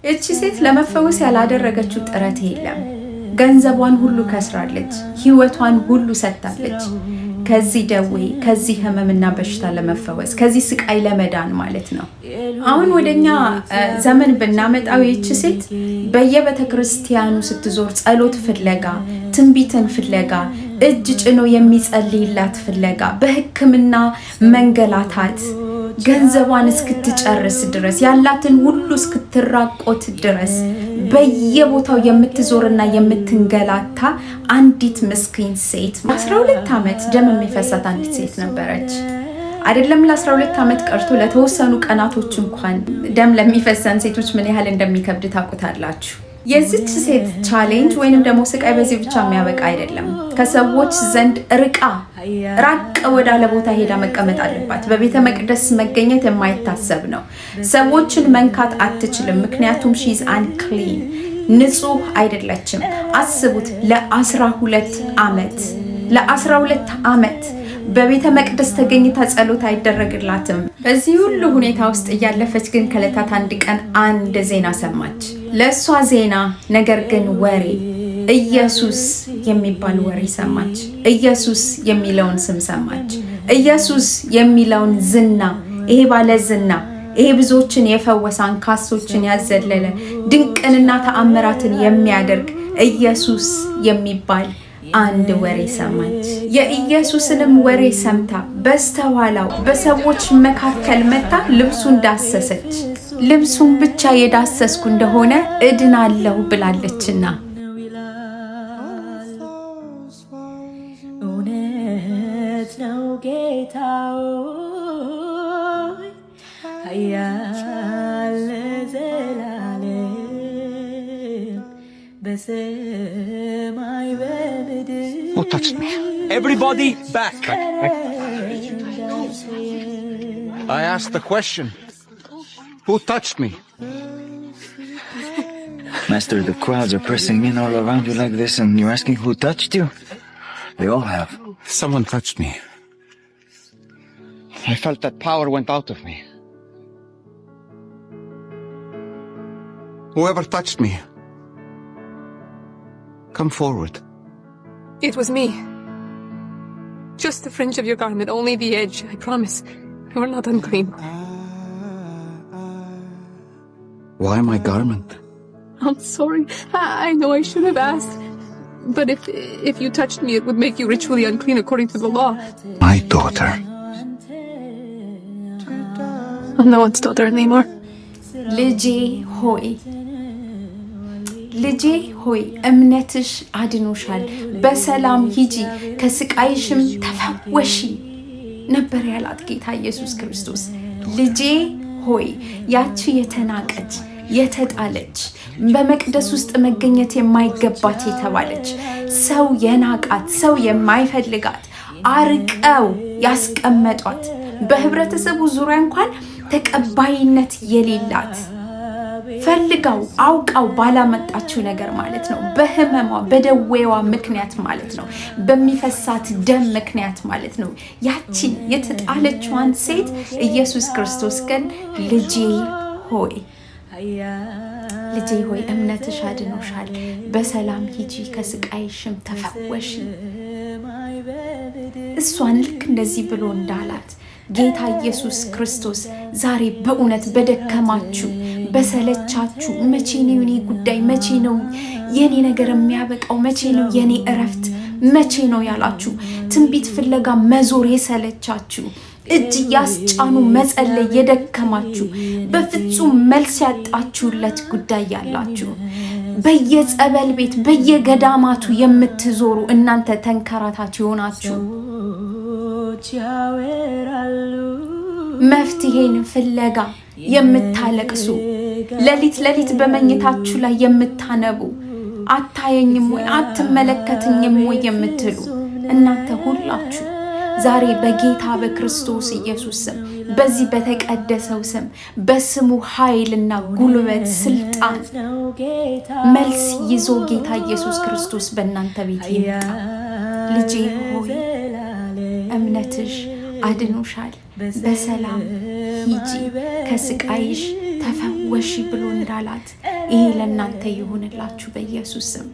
እቺ ሴት ለመፈወስ ያላደረገችው ጥረት የለም። ገንዘቧን ሁሉ ከስራለች፣ ህይወቷን ሁሉ ሰጥታለች። ከዚህ ደዌ ከዚህ ህመምና በሽታ ለመፈወስ ከዚህ ስቃይ ለመዳን ማለት ነው። አሁን ወደኛ ዘመን ብናመጣው እቺ ሴት በየቤተክርስቲያኑ ስትዞር ጸሎት ፍለጋ፣ ትንቢትን ፍለጋ፣ እጅ ጭኖ የሚጸልይላት ፍለጋ፣ በህክምና መንገላታት ገንዘቧን እስክትጨርስ ድረስ ያላትን ሁሉ እስክትራቆት ድረስ በየቦታው የምትዞርና የምትንገላታ አንዲት ምስኪን ሴት 12 ዓመት ደም የሚፈሳት አንዲት ሴት ነበረች። አይደለም ለ12 ዓመት ቀርቶ ለተወሰኑ ቀናቶች እንኳን ደም ለሚፈሰን ሴቶች ምን ያህል እንደሚከብድ ታውቁታላችሁ። የዚች ሴት ቻሌንጅ ወይንም ደግሞ ስቃይ በዚህ ብቻ የሚያበቃ አይደለም። ከሰዎች ዘንድ ራቅ ወዳለ ቦታ ሄዳ መቀመጥ አለባት። በቤተ መቅደስ መገኘት የማይታሰብ ነው። ሰዎችን መንካት አትችልም፣ ምክንያቱም ሺዝ አንክሊን ንጹህ አይደለችም። አስቡት፣ ለ12 ዓመት በቤተ መቅደስ ተገኝታ ጸሎት አይደረግላትም። በዚህ ሁሉ ሁኔታ ውስጥ እያለፈች ግን ከዕለታት አንድ ቀን አንድ ዜና ሰማች። ለሷ ዜና ነገር ግን ወሬ ኢየሱስ የሚባል ወሬ ሰማች። ኢየሱስ የሚለውን ስም ሰማች። ኢየሱስ የሚለውን ዝና፣ ይሄ ባለ ዝና፣ ይሄ ብዙዎችን የፈወሰ አንካሶችን ያዘለለ ድንቅንና ተአምራትን የሚያደርግ ኢየሱስ የሚባል አንድ ወሬ ሰማች። የኢየሱስንም ወሬ ሰምታ በስተኋላው በሰዎች መካከል መታ ልብሱን ዳሰሰች። ልብሱን ብቻ የዳሰስኩ እንደሆነ እድናለሁ ብላለችና እውነት ነው ጌታው ኃያል ዘላለም በሰማይ በምድር Who touched me? Everybody back! I asked the question. Who touched me? Master, the crowds are pressing in all around you like this and you're asking who touched you? They all have. Someone touched me. I felt that power went out of me. Whoever touched me, come forward. It was me. Just the fringe of your garment, only the edge, I promise. You are not unclean. Why my garment? I'm sorry. I know I should have asked. But if you touched me, it would make you ritually unclean according to the law. My daughter. I'm no one's daughter anymore. ልጄ ሆይ እምነትሽ አድኖሻል፣ በሰላም ሂጂ፣ ከስቃይሽም ተፈወሺ ነበር ያላት ጌታ ኢየሱስ ክርስቶስ። ልጄ ሆይ ያቺ የተናቀች የተጣለች በመቅደስ ውስጥ መገኘት የማይገባት የተባለች ሰው የናቃት ሰው የማይፈልጋት አርቀው ያስቀመጧት በህብረተሰቡ ዙሪያ እንኳን ተቀባይነት የሌላት ፈልጋው አውቃው ባላመጣችው ነገር ማለት ነው። በህመሟ በደዌዋ ምክንያት ማለት ነው። በሚፈሳት ደም ምክንያት ማለት ነው። ያቺን የተጣለችዋን ሴት ኢየሱስ ክርስቶስ ግን ልጄ ሆይ እምነትሽ አድኖሻል፣ በሰላም ሂጂ፣ ከስቃይሽም ተፈወሺ። እሷን ልክ እንደዚህ ብሎ እንዳላት ጌታ ኢየሱስ ክርስቶስ ዛሬ በእውነት በደከማችሁ በሰለቻችሁ፣ መቼ ነው የኔ ጉዳይ፣ መቼ ነው የኔ ነገር የሚያበቃው፣ መቼ ነው የኔ እረፍት፣ መቼ ነው ያላችሁ፣ ትንቢት ፍለጋ መዞር የሰለቻችሁ፣ እጅ ያስጫኑ መጸለይ የደከማችሁ፣ በፍጹም መልስ ያጣችሁለት ጉዳይ ያላችሁ፣ በየጸበል ቤት በየገዳማቱ የምትዞሩ እናንተ ተንከራታችሁ ሆናችሁ መፍትሄን ፍለጋ የምታለቅሱ፣ ሌሊት በመኝታችሁ ላይ የምታነቡ፣ አታየኝም ወይ አትመለከተኝም ወይ የምትሉ እናንተ ሁላችሁ ዛሬ በጌታ በክርስቶስ ኢየሱስ ስም በዚህ በተቀደሰው ስም በስሙ ኃይልና ጉልበት ስልጣን መልስ ይዞ ጌታ ኢየሱስ ክርስቶስ በእናንተ ቤት ይምጣ። ልጄ ሆይ እምነትሽ አድኖሻል፣ በሰላም ሂጂ፣ ከስቃይሽ ተፈወሺ ብሎ እንዳላት ይሄ ለእናንተ ይሁንላችሁ በኢየሱስ ስም።